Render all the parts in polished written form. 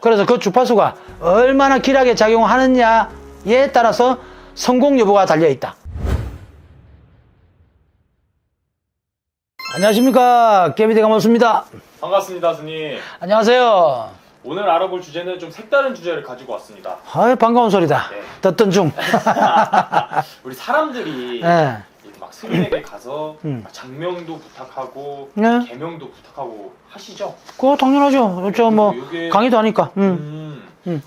그래서 그 주파수가 얼마나 길하게 작용하느냐에 따라서 성공 여부가 달려있다. 안녕하십니까, 깨비대 가모습니다. 반갑습니다, 스님. 안녕하세요. 오늘 알아볼 주제는 좀 색다른 주제를 가지고 왔습니다. 아유, 반가운 소리다. 네. 듣던 중. 우리 사람들이 네. 막 스님에게 가서 장명도 부탁하고 네. 계명도 부탁하고 하시죠? 그거 당연하죠. 저 뭐 요게 강의도 하니까. 좀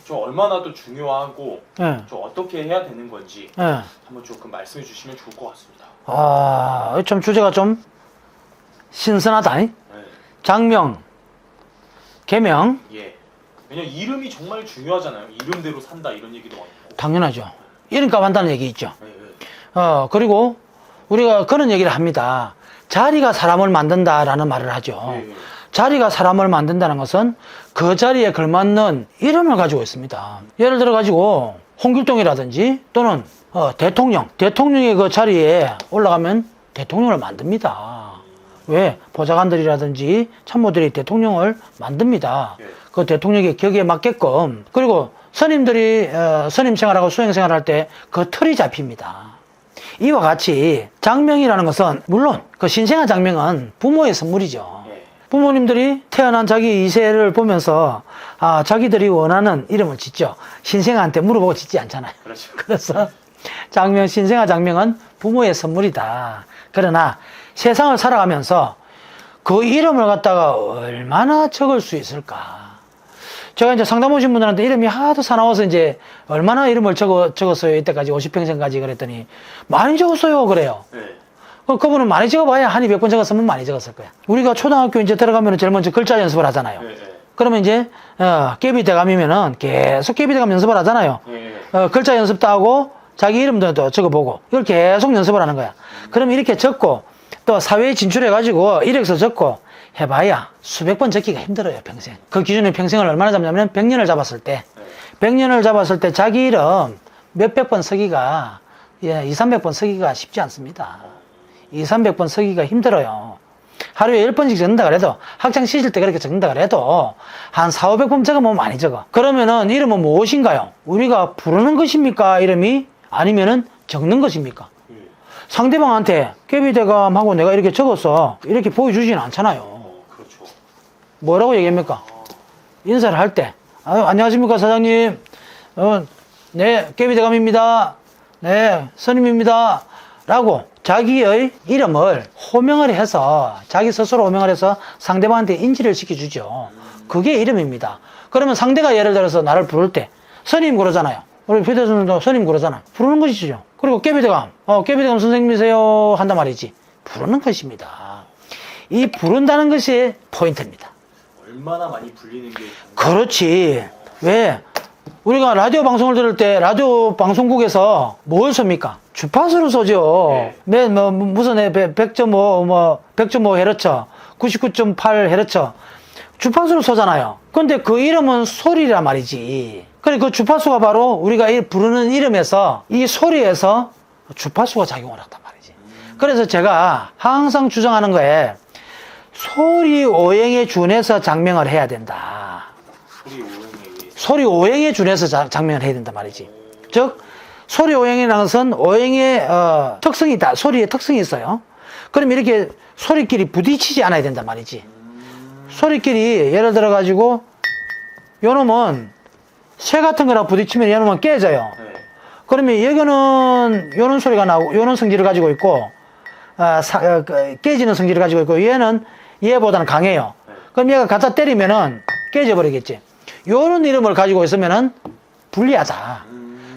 얼마나 또 중요하고 네. 좀 어떻게 해야 되는 건지 네. 한번 조금 말씀해 주시면 좋을 것 같습니다. 아, 참 주제가 좀 신선하다. 네. 장명, 계명, 예. 왜냐면 이름이 정말 중요하잖아요. 이름대로 산다 이런 얘기도 많고. 당연하죠. 이름값 한다는 얘기 있죠. 네, 네. 그리고 우리가 그런 얘기를 합니다. 자리가 사람을 만든다라는 말을 하죠. 네, 네. 자리가 사람을 만든다는 것은 그 자리에 걸맞는 이름을 가지고 있습니다. 예를 들어 가지고 홍길동이라든지 또는 대통령이 그 자리에 올라가면 대통령을 만듭니다. 왜? 보좌관들이라든지 참모들이 대통령을 만듭니다. 네. 그 대통령의 격에 맞게끔. 그리고 스님들이 스님 생활하고 수행 생활할 때 그 틀이 잡힙니다. 이와 같이 장명이라는 것은 물론 그 신생아 장명은 부모의 선물이죠. 네. 부모님들이 태어난 자기 이세를 보면서 자기들이 원하는 이름을 짓죠. 신생아한테 물어보고 짓지 않잖아요. 그렇죠. 그래서 장명, 신생아 장명은 부모의 선물이다. 그러나 세상을 살아가면서 그 이름을 갖다가 얼마나 적을 수 있을까? 제가 이제 상담 오신 분들한테 이름이 하도 사나워서 이제 얼마나 이름을 적었어요. 이때까지 50평생까지 그랬더니 많이 적었어요. 그래요. 네. 그분은 많이 적어봐야 한 200번 적었으면 많이 적었을 거야. 우리가 초등학교 이제 들어가면 제일 먼저 글자 연습을 하잖아요. 네, 네. 그러면 이제 깨비대감이면은 계속 깨비대감 연습을 하잖아요. 네. 글자 연습도 하고 자기 이름도 또 적어보고 이걸 계속 연습을 하는 거야. 그러면 이렇게 적고 또 사회에 진출해가지고 이력서 적고 해봐야 수백 번 적기가 힘들어요, 평생. 그 기준에 평생을 얼마나 잡냐면 100년을 잡았을 때, 100년을 잡았을 때 자기 이름 몇백 번 쓰기가, 200~300번 쓰기가 쉽지 않습니다. 200~300번 쓰기가 힘들어요. 하루에 10번씩 적는다 그래도, 학창 시절 때 그렇게 적는다 그래도, 한 400~500번 적으면 많이 적어. 그러면은 이름은 무엇인가요? 우리가 부르는 것입니까? 이름이? 아니면은 적는 것입니까? 상대방한테 깨비대감하고 내가 이렇게 적었어. 이렇게 보여주지는 않잖아요. 그렇죠. 뭐라고 얘기합니까? 인사를 할 때, 안녕하십니까, 사장님. 네, 깨비대감입니다. 네, 스님입니다. 라고 자기의 이름을 호명을 해서, 자기 스스로 호명을 해서 상대방한테 인지를 시켜주죠. 그게 이름입니다. 그러면 상대가 예를 들어서 나를 부를 때, 스님 그러잖아요. 우리 피대선생도 스님 그러잖아. 부르는 것이죠. 그리고 깨비대감, 깨비대감 선생님이세요. 한단 말이지. 부르는 것입니다. 이 부른다는 것이 포인트입니다. 얼마나 많이 불리는 게 그렇지. 왜? 우리가 라디오 방송을 들을 때 라디오 방송국에서 뭘 씁니까? 주파수를 쏘죠. 네. 무슨 100.5, 100.5Hz, 99.8Hz. 주파수를 쏘잖아요. 근데 그 이름은 소리란 말이지. 그러니까 그 주파수가 바로 우리가 부르는 이름에서 이 소리에서 주파수가 작용을 한단 말이지. 그래서 제가 항상 주장하는 거에 소리 오행에 준해서 장명을 해야 된다. 소리 오행에 준해서 장명을 해야 된단 말이지. 즉 소리 오행이라는 것은 오행의 특성이 있다. 소리의 특성이 있어요. 그럼 이렇게 소리끼리 부딪히지 않아야 된단 말이지. 소리끼리 예를 들어 가지고 요놈은 쇠 같은 거랑 부딪히면 요놈은 깨져요. 네. 그러면 여기는 요런 소리가 나오고 요런 성질을 가지고 있고 깨지는 성질을 가지고 있고 얘는 얘보다는 강해요. 네. 그럼 얘가 갖다 때리면은 깨져 버리겠지. 요런 이름을 가지고 있으면은 불리하다.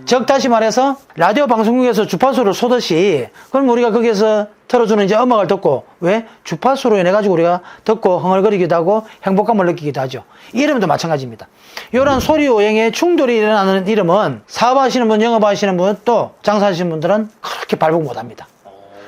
즉 다시 말해서 라디오 방송국에서 주파수를 쏘듯이 그럼 우리가 거기에서 틀어주는 이제 음악을 듣고 왜? 주파수로 인해 가지고 우리가 듣고 흥얼거리기도 하고 행복감을 느끼기도 하죠. 이름도 마찬가지입니다. 이런 소리 오행에 충돌이 일어나는 이름은 사업하시는 분, 영업하시는 분, 또 장사하시는 분들은 그렇게 발복 못합니다.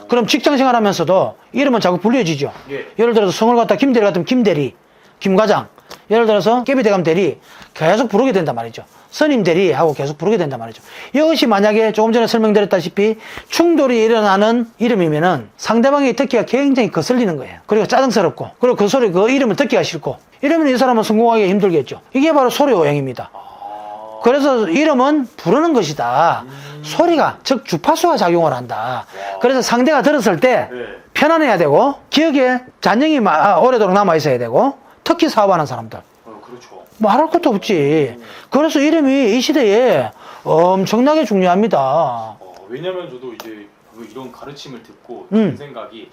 그럼 직장생활 하면서도 이름은 자꾸 불려지죠. 예. 예를 들어서 성을 갖다 김대리 같으면 김대리, 김과장, 예를 들어서 깨비대감 대리 계속 부르게 된단 말이죠. 스님 대리 하고 계속 부르게 된단 말이죠. 이것이 만약에 조금 전에 설명드렸다시피 충돌이 일어나는 이름이면은 상대방이 듣기가 굉장히 거슬리는 거예요. 그리고 짜증스럽고, 그리고 그 소리, 그 이름을 듣기가 싫고, 이러면 이 사람은 성공하기 힘들겠죠. 이게 바로 소리오행입니다. 그래서 이름은 부르는 것이다. 소리가, 즉 주파수가 작용을 한다. 그래서 상대가 들었을 때 네. 편안해야 되고, 기억에 잔영이 오래도록 남아 있어야 되고, 특히 사업하는 사람들. 그렇죠. 말할 것도 없지. 그래서 이름이 이 시대에 엄청나게 중요합니다. 왜냐면 저도 이제 이런 가르침을 듣고 든 생각이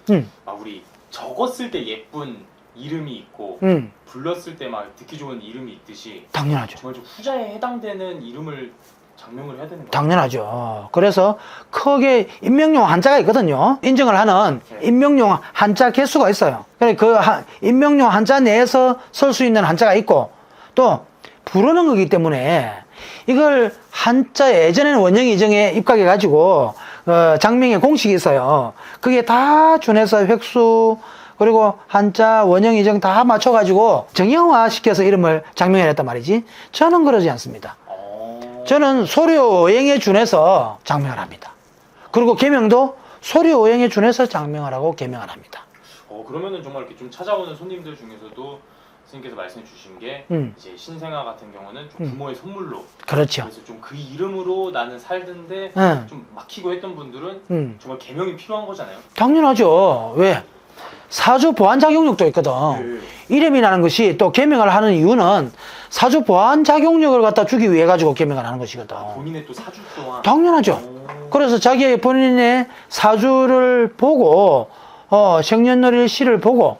우리 적었을 때 예쁜 이름이 있고 불렀을 때 막 듣기 좋은 이름이 있듯이 당연하죠. 정말 좀 후자에 해당되는 이름을 장명을 해야 되는 거예요. 당연하죠. 그래서 크게 임명용 한자가 있거든요. 인정을 하는 임명용 한자 개수가 있어요. 그래 그 임명용 한자 내에서 쓸 수 있는 한자가 있고, 또 부르는 거기 때문에 이걸 한자, 예전에는 원형 이정에 입각해 가지고 장명의 공식이 있어요. 그게 다 준해서 획수 그리고 한자, 원형 이정 다 맞춰 가지고 정형화 시켜서 이름을 장명을 했단 말이지. 저는 그러지 않습니다. 저는 소리오행에 준해서 장명을 합니다. 그리고 계명도 소리오행에 준해서 장명을 하고 계명을 합니다. 그러면은 정말 이렇게 좀 찾아오는 손님들 중에서도 선생님께서 말씀해 주신 게 이제 신생아 같은 경우는 좀 부모의 선물로, 그렇죠. 그래서 좀 그 이름으로 나는 살던데 좀 막히고 했던 분들은 정말 계명이 필요한 거잖아요. 당연하죠. 왜? 사주 보완 작용력도 있거든. 이름이라는 것이 또 계명을 하는 이유는 사주 보완 작용력을 갖다 주기 위해 가지고 계명을 하는 것이거든. 본인의 또 사주 또한. 당연하죠. 그래서 자기의 본인의 사주를 보고 생년월일 시를 보고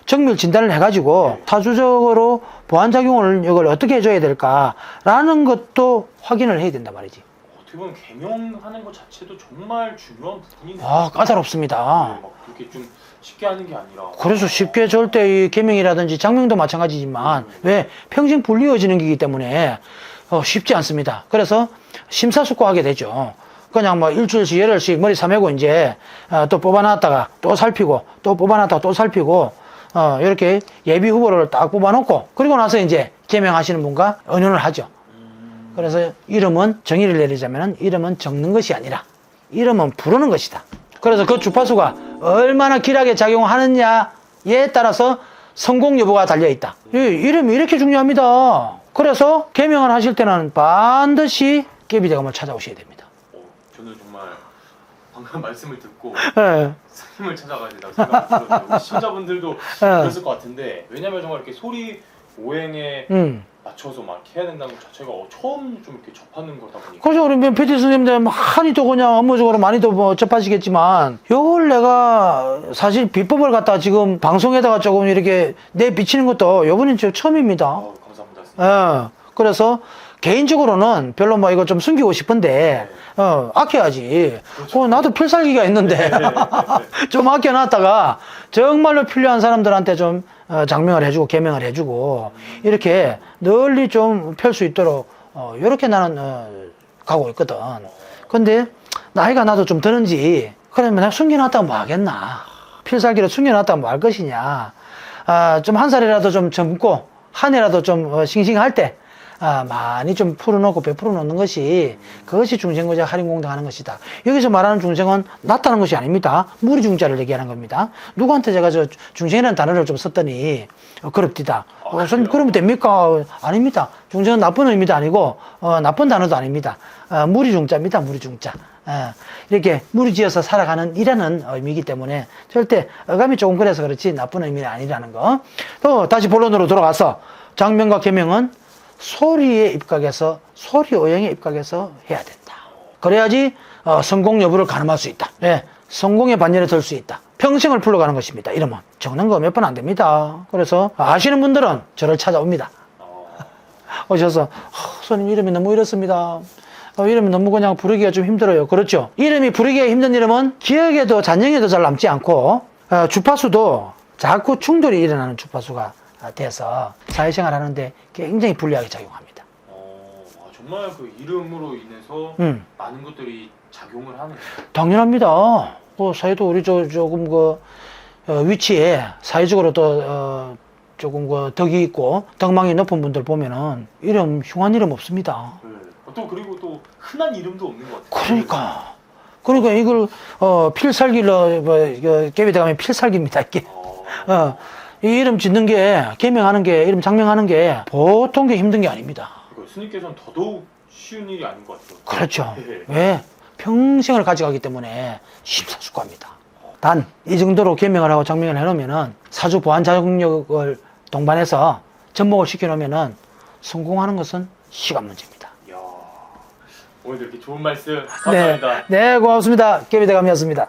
정밀 진단을 해가지고 사주적으로 보완작용을 이걸 어떻게 해줘야 될까라는 것도 확인을 해야 된단 말이지. 어떻게 보면 개명하는 것 자체도 정말 중요한 부분이네요. 까다롭습니다. 막 그렇게 좀 쉽게 하는 게 아니라. 그래서 쉽게 절대 이 계명이라든지 장명도 마찬가지지만 왜 평생 불리워지는 거기 때문에 쉽지 않습니다. 그래서 심사숙고하게 되죠. 그냥 뭐 일주일씩 열흘씩 머리 싸매고 이제 또 뽑아놨다가 또 살피고 또 뽑아놨다가 또 살피고 이렇게 예비 후보를 딱 뽑아놓고 그리고 나서 이제 계명하시는 분과 의논을 하죠. 그래서 이름은 정의를 내리자면 이름은 적는 것이 아니라 이름은 부르는 것이다. 그래서 그 주파수가 얼마나 길하게 작용하느냐에 따라서 성공 여부가 달려있다. 이름이 이렇게 중요합니다. 그래서 계명을 하실 때는 반드시 깨비대감을 찾아오셔야 됩니다. 저는 정말 방금 말씀을 듣고 네. 스님을 찾아가야 된다고 생각이 들었어요. 시청자분들도 그랬을 것 같은데, 왜냐면 정말 이렇게 소리 오행에 맞춰서 막 해야 된다는 것 자체가 처음 좀 이렇게 접하는 거다 보니까. 그래서 우리 PT 스님들 많이 또 그냥 업무적으로 많이 또 뭐 접하시겠지만, 요걸 내가 사실 비법을 갖다 지금 방송에다가 조금 이렇게 내비치는 것도 요번엔 지금 처음입니다. 감사합니다. 그래서 개인적으로는 별로 뭐 이거 좀 숨기고 싶은데, 아껴야지. 그렇죠. 나도 필살기가 있는데, 좀 아껴놨다가 정말로 필요한 사람들한테 좀 장명을 해주고, 계명을 해주고, 이렇게 널리 좀 펼 수 있도록, 이렇게 나는 가고 있거든. 근데 나이가 나도 좀 드는지, 그러면 내가 숨겨놨다가 뭐 하겠나. 필살기를 숨겨놨다가 뭐 할 것이냐. 좀 한 살이라도 좀 젊고, 한 해라도 좀 싱싱할 때, 많이 좀 풀어놓고 베풀어 놓는 것이 그것이 중생고자 할인공당 하는 것이다. 여기서 말하는 중생은 낫다는 것이 아닙니다. 무리중자를 얘기하는 겁니다. 누구한테 제가 저 중생이라는 단어를 좀 썼더니 그럽디다. 선생님 그러면 됩니까? 아닙니다. 중생은 나쁜 의미도 아니고 나쁜 단어도 아닙니다. 무리중자입니다. 무리중자. 이렇게 무리지어서 살아가는 이라는 의미이기 때문에 절대 어감이 조금 그래서 그렇지 나쁜 의미는 아니라는 거. 또 다시 본론으로 돌아가서 장명과 계명은 소리에 입각해서 소리오행에 입각해서 해야 된다. 그래야지 성공 여부를 가늠할 수 있다. 성공의 반열에 들 수 있다. 평생을 풀러가는 것입니다. 이러면 적는 거 몇 번 안 됩니다. 그래서 아시는 분들은 저를 찾아옵니다. 오셔서 손님 이름이 너무 이렇습니다. 이름이 너무 그냥 부르기가 좀 힘들어요. 그렇죠. 이름이 부르기가 힘든 이름은 기억에도 잔영에도 잘 남지 않고 주파수도 자꾸 충돌이 일어나는 주파수가 돼서 사회생활 하는데 굉장히 불리하게 작용합니다. 정말 그 이름으로 인해서 많은 것들이 작용을 하네요. 당연합니다. 사회도 우리 조금 위치에 사회적으로 또 조금 그 덕이 있고 덕망이 높은 분들 보면은 이름 흉한 이름 없습니다. 네. 또 그리고 또 흔한 이름도 없는 것 같아요. 그러니까 이걸 필살기로 깨비대 가면 필살기입니다. 이게 이 이름 짓는 게 개명하는 게 이름 장명하는 게 보통 게 힘든 게 아닙니다. 스님께서는 더더욱 쉬운 일이 아닌 것 같아요. 그렇죠. 네. 왜? 평생을 가져가기 때문에 심사숙고합니다. 단 이 정도로 개명을 하고 장명을 해놓으면은 사주 보안 자격력을 동반해서 접목을 시켜놓으면은 성공하는 것은 시간 문제입니다. 이야, 오늘 이렇게 좋은 말씀 감사합니다. 네, 고맙습니다. 깨비대감이었습니다.